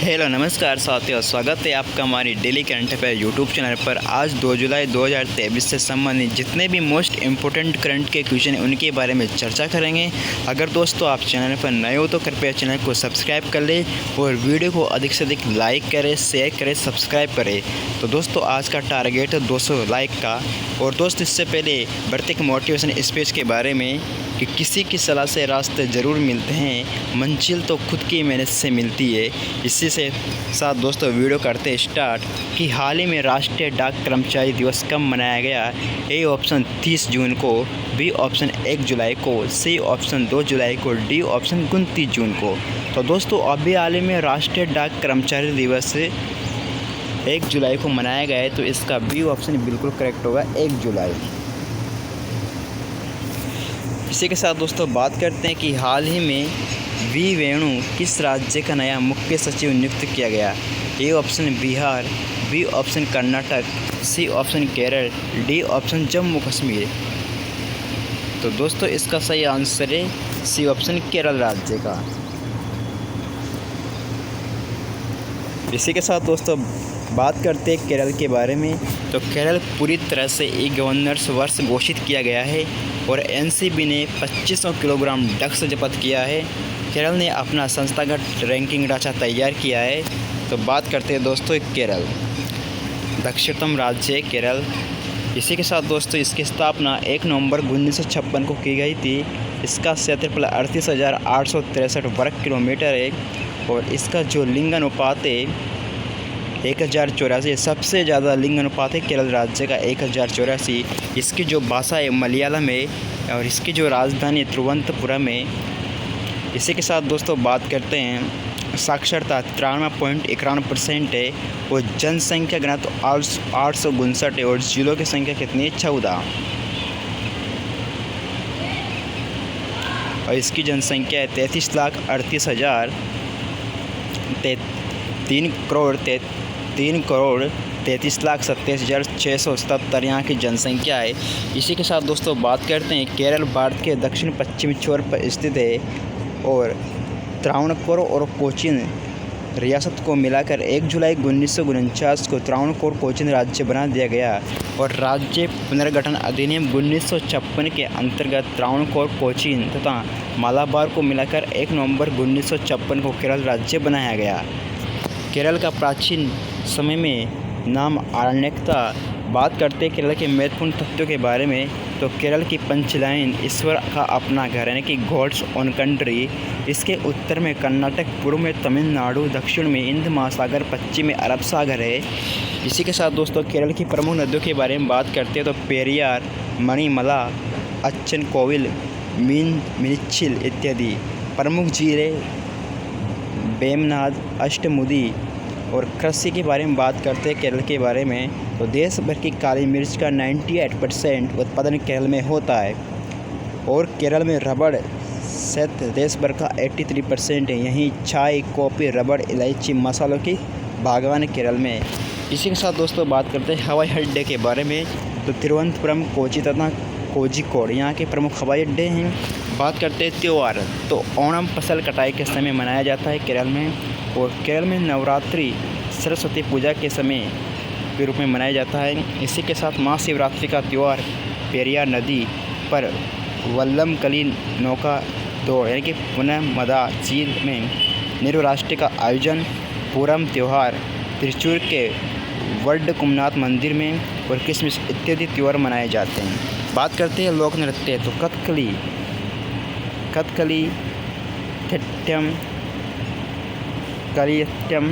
Hello नमस्कार साथियों, स्वागत है आपका हमारी daily current affair YouTube channel पर। आज 2 जुलाई 2023 से संबंधित जितने भी मोस्ट इम्पोर्टेंट करंट के क्वेश्चन हैं उनके बारे में चर्चा करेंगे। अगर दोस्तों आप चैनल पर नए हो तो कृपया चैनल को सब्सक्राइब कर लें और वीडियो को अधिक से अधिक लाइक करें, शेयर करें, सब्सक्राइब करें। तो दोस्तों आज का टारगेट है 200 लाइक का। और दोस्त इससे पहले बढ़ते एक मोटिवेशन स्पीच के बारे में कि किसी की सलाह से रास्ते ज़रूर मिलते हैं, मंजिल तो खुद की मेहनत से मिलती है। इसी से साथ दोस्तों वीडियो करते स्टार्ट कि हाल ही में राष्ट्रीय डाक कर्मचारी दिवस कब मनाया गया। ए ऑप्शन 30 जून को, बी ऑप्शन 1 जुलाई को, सी ऑप्शन 2 जुलाई को, डी ऑप्शन 29 जून को। तो दोस्तों अभी हाल ही में राष्ट्रीय डाक कर्मचारी दिवस 1 जुलाई को मनाया गया है, तो इसका बी ऑप्शन बिल्कुल करेक्ट होगा, 1 जुलाई। इसी के साथ दोस्तों बात करते हैं कि हाल ही में वी वेणु किस राज्य का नया मुख्य सचिव नियुक्त किया गया। A option Bihar, B option Karnataka, C option Kerala, D option Jammu Kashmir. तो दोस्तों इसका सही आंसर है सी ऑप्शन केरल राज्य का। इसी के साथ दोस्तों बात करते हैं केरल के बारे में। तो केरल पूरी तरह से ई गवर्नेंस वर्ष घोषित किया गया है और एनसीबी ने 2500 किलोग्राम ड्रग्स जब्त किया है। केरल ने अपना संस्थागत रैंकिंग ढांचा तैयार किया है। तो बात करते हैं दोस्तों केरल, दक्षिणतम राज्य है केरल। इसी के साथ दोस्तों इसकी स्थापना 1 नवंबर 1956 को की गई थी। इसका क्षेत्रफल 38,863 वर्ग किलोमीटर है और इसका जो लिंग अनुपात है 1084। सबसे ज़्यादा लिंग अनुपात है केरल राज्य का 1084। इसकी जो भाषा है मलयालम है और इसकी जो राजधानी है तिरुवनंतपुरम है। इसी के साथ दोस्तों बात करते हैं साक्षरता 93.91% है और जनसंख्या घनत्व 859 है और जिलों की संख्या कितनी है 14। और इसकी जनसंख्या है 33,38,000 3,33,37,677 यहाँ की जनसंख्या है। इसी के साथ दोस्तों बात करते हैं केरल भारत के दक्षिण पश्चिमी छोर पर स्थित है और त्रावणकोर और कोचीन रियासत को मिलाकर 1 जुलाई 1949 को त्रावणकोर कोचीन राज्य बना दिया गया और राज्य पुनर्गठन अधिनियम 1956 के अंतर्गत त्रावणकोर, कोचीन तथा मालाबार को मिलाकर 1 नवंबर 1956 को केरल राज्य बनाया गया। केरल का प्राचीन समय में नाम आरण्यकता। बात करते हैं केरल के महत्वपूर्ण तथ्यों के बारे में। तो केरल की पंचलाइन ईश्वर का अपना घर यानी कि गॉड्स ओन कंट्री। इसके उत्तर में कर्नाटक, पूर्व में तमिलनाडु, दक्षिण में हिंद महासागर, पश्चिम में अरब सागर है। इसी के साथ दोस्तों केरल की प्रमुख नदियों के बारे में बात करते हैं तो पेरियार, मणिमला, अच्छन कोविल, मिनिचिल इत्यादि। प्रमुख झीलें वेमनाड, अष्टमुदी। और कृषि के बारे में बात करते हैं केरल के बारे में। तो देश भर की काली मिर्च का 98% उत्पादन केरल में होता है और केरल में रबड़ क्षेत्र देश भर का 83% है। यहीं चाय, कॉफ़ी, रबड़, इलायची, मसालों की बागवान केरल में। इसी के साथ दोस्तों बात करते हैं हवाई अड्डे के बारे में। तो तिरुवनंतपुरम, कोची तथा कोझिकोड यहाँ के प्रमुख हवाई अड्डे हैं। बात करते हैं त्यौहार। तो ओणम फसल कटाई के समय मनाया जाता है केरल में और केरल में नवरात्रि सरस्वती पूजा के समय के रूप में मनाया जाता है। इसी के साथ महाशिवरात्रि का त्यौहार पेरियार नदी पर वल्लमकली नौका दौड़ यानी कि पुनर्मदा झील में निर्वराष्ट्रीय का आयोजन, पूरम त्यौहार त्रिचूर के वर्ल्ड कुमनाथ मंदिर में और क्रिसमस इत्यादि त्यौहार मनाए जाते हैं। बात करते हैं लोक नृत्य। तो कथकली, थिट्यम, कलियट्टम,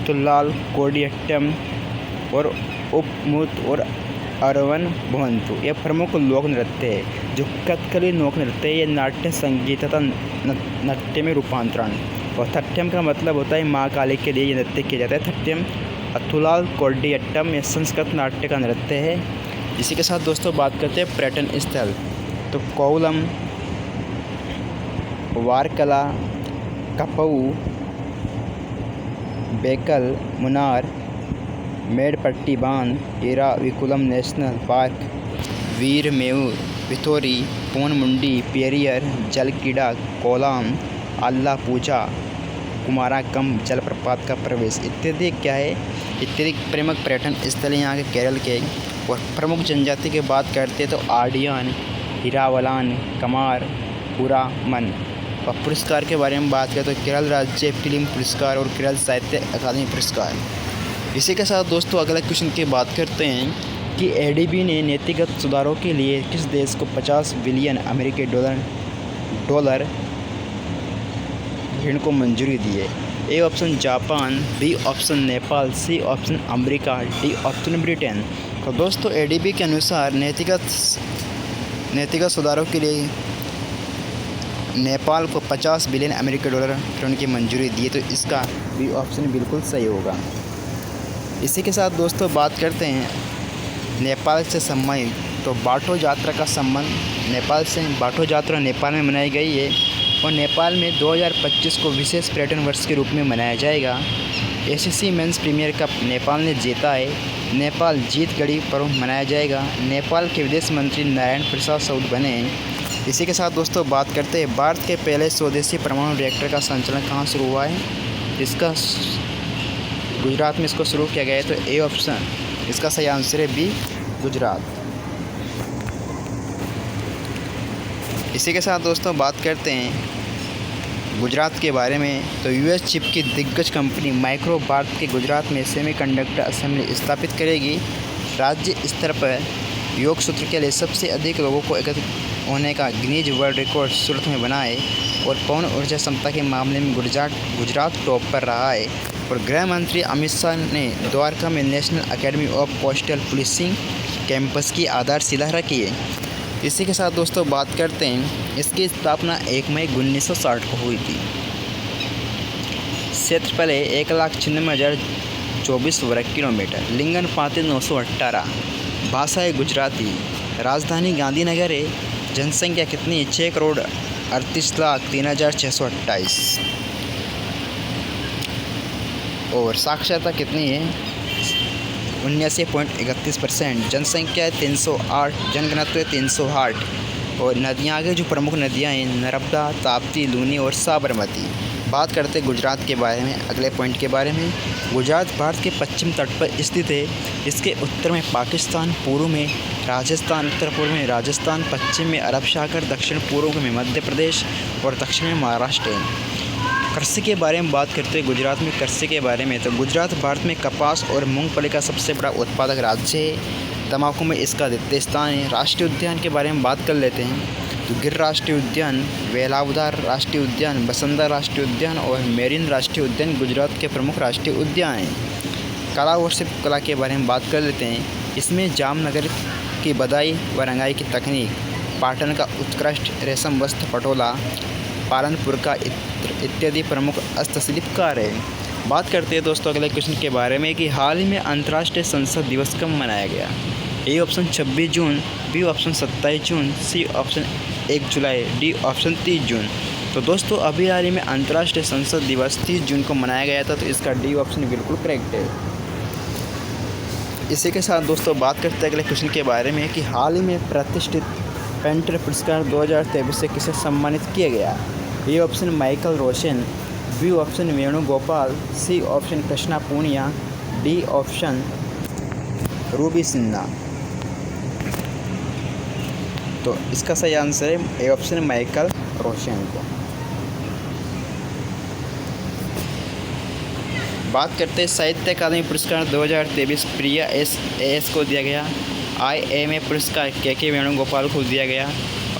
तुल्लाल, कोडियट्टम और उपमुत और अरवन भवंतु ये प्रमुख लोक नृत्य है। जो कथकली लोक नृत्य है ये नाट्य संगीत तथा नृत्य में रूपांतरण। और थट्यम का मतलब होता है माँ काली के लिए ये नृत्य किया जाता है थट्यम। तुलाल कोडियट्टम ये संस्कृत नाट्य का नृत्य है। इसी के साथ दोस्तों बात करते हैं पर्यटन स्थल। तो कोवलम, वारकला, कपऊ, बेकल, मुनार, मेडपट्टी बांध, इराविकुलम नेशनल पार्क, वीरमेव, पिथोरी, पोनमुंडी, पेरियर, जलकीड़ा, कोलाम, अल्लापूजा, कुमाराकम जलप्रपात का प्रवेश इत्यादि क्या है, इत्यादि प्रमुख पर्यटन स्थल यहाँ के केरल के। और प्रमुख जनजाति की बात करते हैं तो आडियान, हीरावलान, कमार, पुरामन। और पुरस्कार के बारे में बात करें तो केरल राज्य फिल्म पुरस्कार और केरल साहित्य अकादमी पुरस्कार। इसी के साथ दोस्तों अगले क्वेश्चन की बात करते हैं कि एडीबी ने नीतिगत सुधारों के लिए किस देश को 50 बिलियन अमेरिकी डॉलर ऋण को मंजूरी दी है। A option Japan, B option Nepal, C option America, D option Britain. तो दोस्तों एडीबी के अनुसार नीतिगत सुधारों के लिए नेपाल को 50 बिलियन अमेरिकी डॉलर ऋण की मंजूरी दी है, तो इसका बी ऑप्शन बिल्कुल सही होगा। इसी के साथ दोस्तों बात करते हैं नेपाल से संबंधित, तो बाटो यात्रा का संबंध नेपाल से। बाटो यात्रा नेपाल में मनाई गई है और नेपाल में 2025 को विशेष पर्यटन वर्ष के रूप में मनाया जाएगा। ACC men's premier cup Nepal ने जीता है। नेपाल जीत गढ़ी पर्व मनाया जाएगा। नेपाल के विदेश मंत्री नारायण प्रसाद सऊद बने हैं। इसी के साथ दोस्तों बात करते हैं भारत के पहले स्वदेशी परमाणु रिएक्टर का संचालन कहाँ शुरू हुआ है। इसका गुजरात में इसको शुरू किया गया है, तो ए ऑप्शन इसका सही आंसर है बी, गुजरात। इसी के साथ दोस्तों बात करते हैं गुजरात के बारे में, तो यूएस चिप की दिग्गज कंपनी माइक्रो भारत के गुजरात में सेमीकंडक्टर असेंबली स्थापित करेगी। राज्य स्तर पर योग सूत्र के लिए सबसे अधिक लोगों को एकत्रित होने का गिनीज वर्ल्ड रिकॉर्ड सूरत में बना है। और पवन ऊर्जा क्षमता के मामले में गुजरात टॉप पर रहा है। और गृह मंत्री अमित शाह ने द्वारका में national academy of coastal policing campus की आधारशिला रखी है। इसी के साथ दोस्तों बात करते हैं इसकी स्थापना 1 मई 1960 को हुई थी। क्षेत्रफल है 1,96,024 वर्ग किलोमीटर। लिंगन पाते 918। भाषा है गुजराती। राजधानी गांधीनगर है। जनसंख्या कितनी है, 6,38,03,628। और साक्षरता कितनी है, 79.31%। जनसंख्या 308, जनघनत्व 308। और नदियाँ आगे जो प्रमुख नदियाँ हैं नर्मदा, ताप्ती, लूनी और साबरमती। बात करते हैं गुजरात के बारे में, अगले पॉइंट के बारे में। गुजरात भारत के पश्चिम तट पर स्थित है। इसके उत्तर में पाकिस्तान, पूर्व में राजस्थान, उत्तर पूर्व में राजस्थान, पश्चिम में अरब सागर, दक्षिण पूर्व में मध्य प्रदेश और दक्षिण में महाराष्ट्र है। कृषि के बारे में बात करते हैं गुजरात में कृषि के बारे में, तो गुजरात भारत में कपास और मूंगफली का सबसे बड़ा उत्पादक राज्य है। तंबाकू में इसका द्वितीय स्थान है। राष्ट्रीय उद्यान के बारे में बात कर लेते हैं, तो गिर राष्ट्रीय उद्यान, वेलावदार राष्ट्रीय उद्यान, बसंदा राष्ट्रीय उद्यान और मेरिन राष्ट्रीय उद्यान गुजरात के प्रमुख राष्ट्रीय उद्यान हैं। कला और शिल्पकला के बारे में बात कर लेते हैं। इसमें जामनगर की बदाई व रंगाई की तकनीक, पाटन का उत्कृष्ट रेशम वस्त्र पटोला, पालनपुर का इत्यादि प्रमुख हस्तशिल्पकार है। बात करते हैं दोस्तों अगले क्वेश्चन के बारे में कि हाल ही में अंतर्राष्ट्रीय संसद दिवस कब मनाया गया। A option 26 June, B option 27 June, C option 1 July, D option 30 June. तो दोस्तों अभी हाल ही में अंतर्राष्ट्रीय संसद दिवस 30 जून को मनाया गया था, तो इसका डी ऑप्शन बिल्कुल करेक्ट है। इसी के साथ दोस्तों बात करते हैं अगले क्वेश्चन के बारे में कि हाल ही में प्रतिष्ठित पेंटर पुरस्कार 2023 से किसे सम्मानित किया गया। A option Michael Roshan, B option Venugopal, C option Krishna Poonia, D option Ruby Sinha. तो इसका सही आंसर है ए ऑप्शन माइकल रोशन को। बात करते हैं साहित्य अकादमी पुरस्कार 2023 प्रिया एस को दिया गया। IMA पुरस्कार के वेणुगोपाल को दिया गया।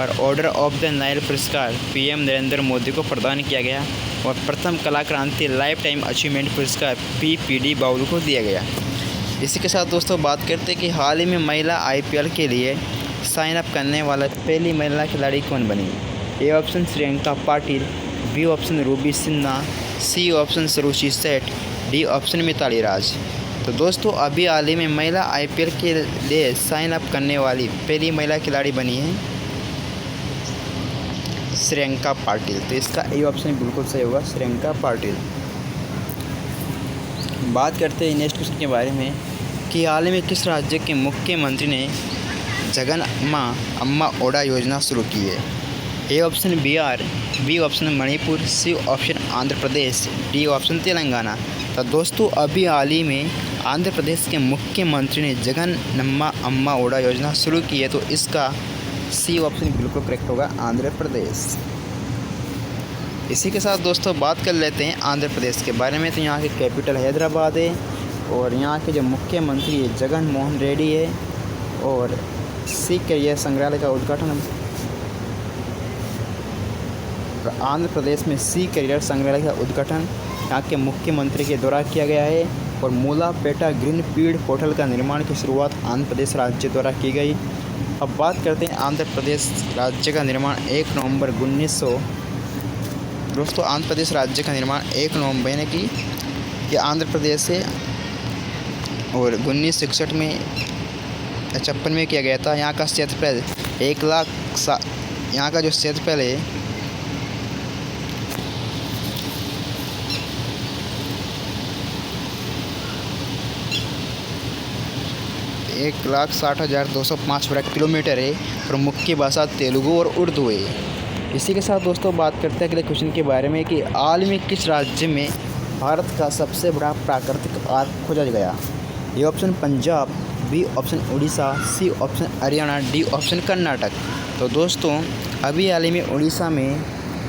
और ऑर्डर ऑफ द नाइल पुरस्कार PM नरेंद्र मोदी को प्रदान किया गया। और प्रथम कला क्रांति लाइफ टाइम अचीवमेंट पुरस्कार PPD बाउल को दिया गया। इसी के साथ दोस्तों बात करते हैं कि हाल ही में महिला IPL के लिए साइन अप करने वाला पहली महिला खिलाड़ी कौन बनी। A option Shriyanka Patil, B option Ruby Sinha, C option Suruchi Seth, D option Mitali राज। तो दोस्तों अभी हाल ही में महिला IPL के लिए साइन अप करने वाली पहली महिला खिलाड़ी बनी है श्रियंका पाटिल। तो इसका ए ऑप्शन बिल्कुल सही होगा, श्रियंका पाटिल। बात करते हैं नेक्स्ट क्वेश्चन के बारे में कि हाल ही में किस राज्य के मुख्यमंत्री ने जगन अम्मा ओडा योजना शुरू की है। A option Bihar, B option Manipur, C option Andhra Pradesh, D option Telangana. तो दोस्तों अभी हाल ही में आंध्र प्रदेश के मुख्यमंत्री ने जगनन्नमा अम्मा ओडा योजना शुरू की है, तो इसका सी ऑप्शन बिल्कुल करेक्ट होगा, आंध्र प्रदेश। इसी के साथ दोस्तों बात कर लेते हैं आंध्र प्रदेश के बारे में। तो यहाँ की कैपिटल हैदराबाद है और यहाँ के जो मुख्यमंत्री है जगन मोहन रेड्डी है। और सी कैरियर संग्रहालय का उद्घाटन आंध्र प्रदेश में सी कैरियर संग्रहालय का उद्घाटन यहाँ के मुख्यमंत्री के द्वारा किया गया है। और मूलापेटा ग्रीनफील्ड पोर्टल का निर्माण की शुरुआत आंध्र प्रदेश राज्य द्वारा की गई। अब बात करते हैं आंध्र प्रदेश राज्य का निर्माण 1 नवंबर 1900। दोस्तों आंध्र प्रदेश राज्य का निर्माण 1 नवंबर यानी कि ये आंध्र प्रदेश से और 1961 में 56 में किया गया था। यहाँ का क्षेत्रफल 1 लाख यहाँ का जो क्षेत्रफल है 1,60,205 वर्ग किलोमीटर है और मुख्य भाषा तेलुगु और उर्दू है। इसी के साथ दोस्तों बात करते हैं अगले क्वेश्चन के बारे में कि हाल में किस राज्य में भारत का सबसे बड़ा प्राकृतिक आर्क खोजा गया। A option Punjab, B option Orissa, C option Haryana, D option Karnataka. तो दोस्तों अभी हाल ही में उड़ीसा में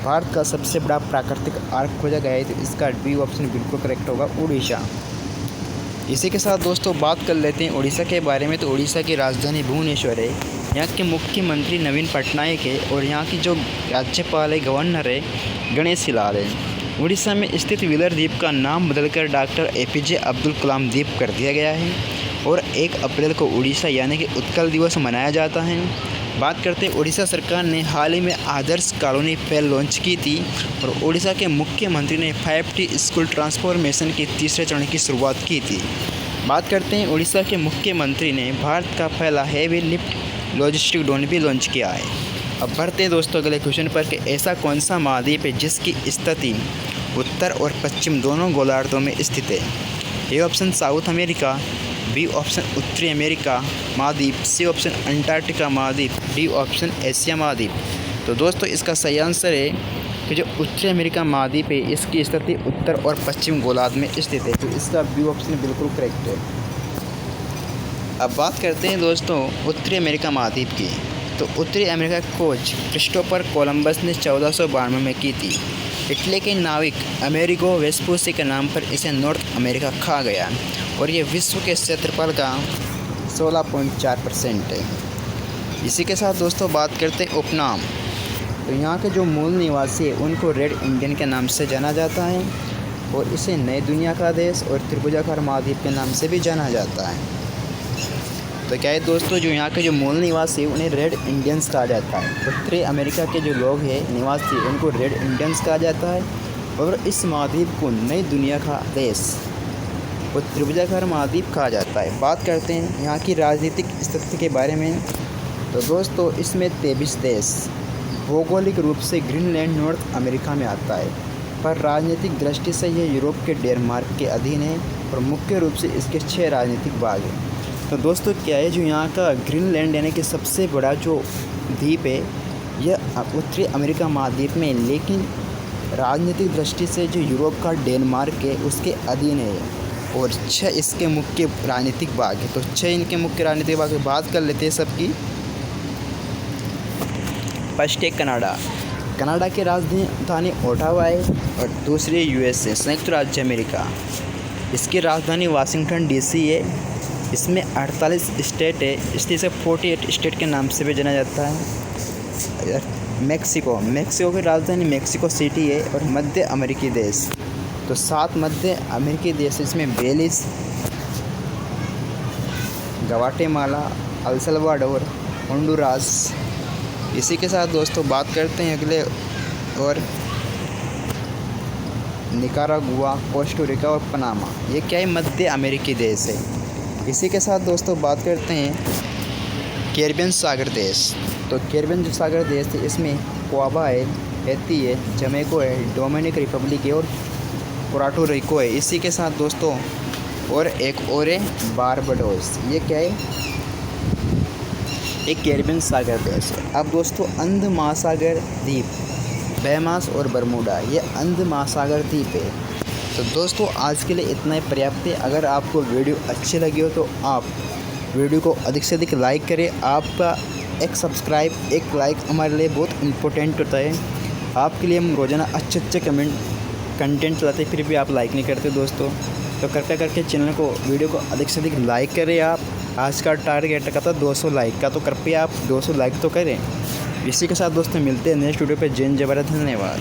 भारत का सबसे बड़ा प्राकृतिक आर्क खोजा गया है, तो इसका डी ऑप्शन बिल्कुल करेक्ट होगा, उड़ीसा। इसी के साथ दोस्तों बात कर लेते हैं उड़ीसा के बारे में। तो उड़ीसा की राजधानी भुवनेश्वर है। यहाँ के मुख्यमंत्री नवीन पटनायक है और यहाँ की जो राज्यपाल है गवर्नर है गणेशी लाल है। उड़ीसा में स्थित व्हीलर द्वीप का नाम बदलकर डॉक्टर APJ अब्दुल कलाम द्वीप कर दिया गया है। और 1 अप्रैल को उड़ीसा यानी कि उत्कल दिवस मनाया जाता है। बात करते हैं उड़ीसा सरकार ने हाल ही में आदर्श कॉलोनी पहल लॉन्च की थी और उड़ीसा के मुख्यमंत्री ने 5T स्कूल ट्रांसफॉर्मेशन के तीसरे चरण की शुरुआत की थी। बात करते हैं उड़ीसा के मुख्यमंत्री ने भारत का पहला हेवी लिफ्ट लॉजिस्टिक ड्रोन भी लॉन्च किया है। अब बढ़ते हैं दोस्तों अगले क्वेश्चन पर कि ऐसा कौन सा महाद्वीप है जिसकी स्थिति उत्तर और पश्चिम दोनों गोलार्धों में स्थित है। A option South America, B option उत्तरी अमेरिका महाद्वीप, सी ऑप्शन अंटार्कटिका महाद्वीप, डी ऑप्शन एशिया महाद्वीप। तो दोस्तों इसका सही आंसर है कि जो उत्तरी अमेरिका महाद्वीप है इसकी स्थिति उत्तर और पश्चिम गोलार्ध में स्थित है, तो इसका बी ऑप्शन बिल्कुल करेक्ट है। अब बात करते हैं दोस्तों उत्तरी अमेरिका महाद्वीप की। तो उत्तरी अमेरिका की खोज क्रिस्टोफर कोलंबस ने 1492 में की थी। इटली के नाविक अमेरिगो वेस्पूसी के नाम पर इसे नॉर्थ अमेरिका कहा गया और ये विश्व के क्षेत्रफल का 16.4% है। इसी के साथ दोस्तों बात करते हैं उपनाम। तो यहाँ के जो मूल निवासी है उनको रेड इंडियन के नाम से जाना जाता है और इसे नई दुनिया का देश और त्रिभुजाकार महाद्वीप के नाम से भी जाना जाता है। तो क्या है दोस्तों जो यहाँ के जो मूल निवासी है उन्हें रेड इंडियंस कहा जाता है। उत्तरी अमेरिका के जो लोग हैं निवासी उनको रेड इंडियंस कहा जाता है और इस महाद्वीप को नई दुनिया का देश और त्रिभुजाकार महाद्वीप कहा जाता है। बात करते हैं यहाँ की राजनीतिक स्थिति के बारे में। तो दोस्तों इसमें 23 देश, भौगोलिक रूप से ग्रीनलैंड नॉर्थ अमेरिका में आता है, पर राजनीतिक दृष्टि से यह यूरोप के डेनमार्क के अधीन है और मुख्य रूप से इसके 6 राजनीतिक भाग हैं। तो दोस्तों क्या है जो यहाँ का ग्रीनलैंड यानी कि सबसे बड़ा जो द्वीप है यह उत्तरी अमेरिका महाद्वीप में, लेकिन राजनीतिक दृष्टि से जो यूरोप का डेनमार्क है उसके अधीन है और 6 इसके मुख्य राजनीतिक भाग है। तो 6 इनके मुख्य राजनीतिक भाग की बात कर लेते हैं सबकी। फर्स्ट है कनाडा। कनाडा की राजधानी ओटावा है और दूसरी USA संयुक्त राज्य अमेरिका। इसकी राजधानी वाशिंगटन DC है। इसमें 48 स्टेट है, इसलिए इसे 48 स्टेट के नाम से भी जाना जाता है। मेक्सिको की राजधानी मेक्सिको सिटी है और मध्य अमेरिकी देश। तो 7 मध्य अमेरिकी देश इसमें Belize, Guatemala, El Salvador, Honduras. इसी के साथ दोस्तों बात करते हैं अगले और निकारागुआ, कोस्टा-रिका और पनामा। ये क्या है मध्य अमेरिकी देश है। इसी के साथ दोस्तों बात करते हैं कैरिबियन सागर देश। तो कैरिबियन जो सागर देश है इसमें क्यूबा है, हैती है, जमैको है, डोमिनिक रिपब्लिक है और पुर्टो रिको है। इसी के साथ दोस्तों और एक और है बारबाडोस। ये क्या है एक कैरिबियन सागर देश है। अब दोस्तों अंध महासागर द्वीप, बहमास और बरमूडा, ये अंध महासागर द्वीप है। तो दोस्तों आज के लिए इतना ही पर्याप्त है। अगर आपको वीडियो अच्छी लगी हो तो आप वीडियो को अधिक से अधिक लाइक करें। आपका एक सब्सक्राइब, एक लाइक हमारे लिए बहुत इम्पोर्टेंट होता है। आपके लिए हम रोज़ाना अच्छे कंटेंट लाते फिर भी आप लाइक नहीं करते दोस्तों। तो कृपया करके चैनल को, वीडियो को अधिक से अधिक लाइक करें। आप आज का टारगेट का था 200 लाइक का, तो कृपया आप 200 लाइक तो करें। इसी के साथ दोस्तों मिलते हैं नेक्स्ट वीडियो पे। जय हिंद, जय भारत, धन्यवाद।